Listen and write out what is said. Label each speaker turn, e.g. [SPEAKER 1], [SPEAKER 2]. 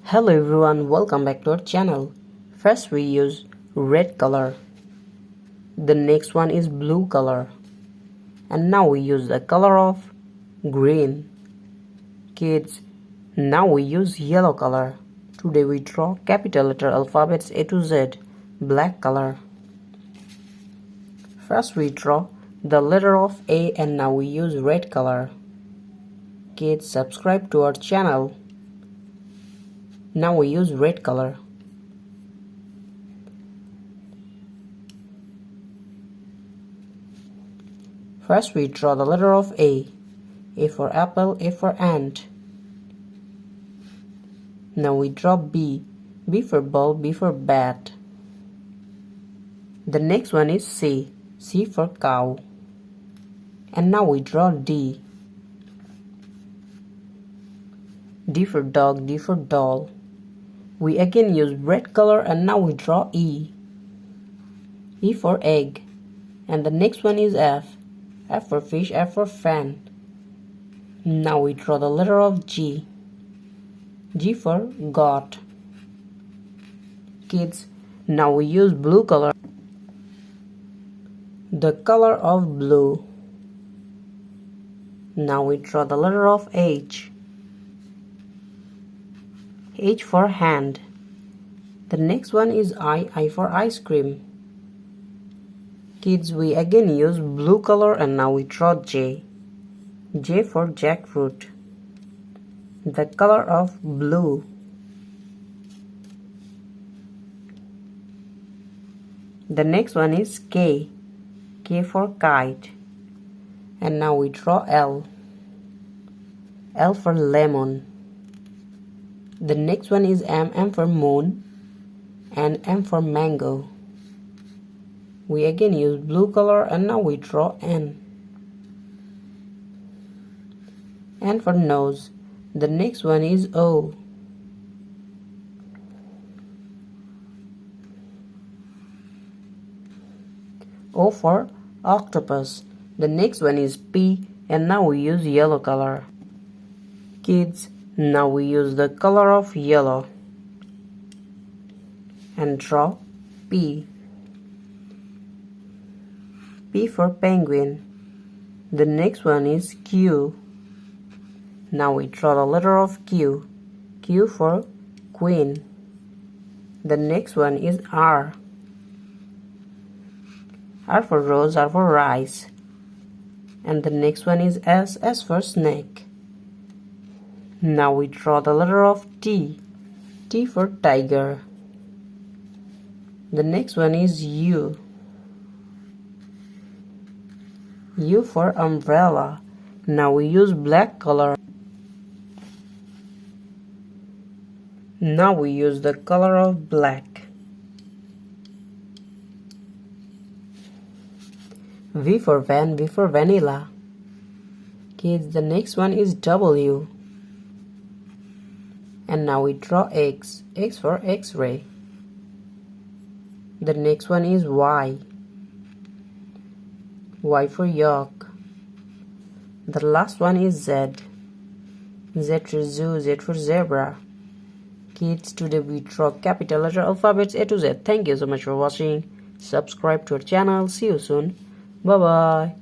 [SPEAKER 1] Hello everyone, welcome back to our channel. First we use red color. The next one is blue color. And now we use the color of green. Kids, now we use yellow color. Today we draw capital letter alphabets A to Z, black color. First we draw the letter of A and now we use red color. Kids, subscribe to our channel. Now we use red color. First we draw the letter of A. A for apple, A for ant. Now we draw B. B for ball, B for bat. The next one is C. C for cow. And now we draw D. D for dog, D for doll. We again use red color and now we draw E. E for egg. And the next one is F. F for fish, F for fan. Now we draw the letter of G. G for goat. Kids, now we use blue color. The color of blue. Now we draw the letter of H. H for hand. The next one is I for ice cream. Kids, we again use blue color and now we draw J. J for jackfruit. The color of blue. The next one is K. K for kite. And now we draw L. L for lemon. The next one is M. M for moon. And M for mango. We again use blue color and now we draw N. N for nose. The next one is O. O for octopus. The next one is P and now we use yellow color. Kids, now we use the color of yellow and draw P. P for penguin. The next one is Q. Now we draw the letter of Q. Q for queen. The next one is R. R for rose, R for rice. And the next one is S. S for snake. Now we draw the letter of T. T for tiger. The next one is U. U for umbrella. Now we use black color. Now we use the color of black. V for van, V for vanilla. Kids, the next one is W. And now we draw X. X for X-ray. The next one is Y. Y for yolk. The last one is Z. Z for zoo, Z for zebra. Kids, today we draw capital letter alphabets A to Z. Thank you so much for watching. Subscribe to our channel. See you soon. Bye bye.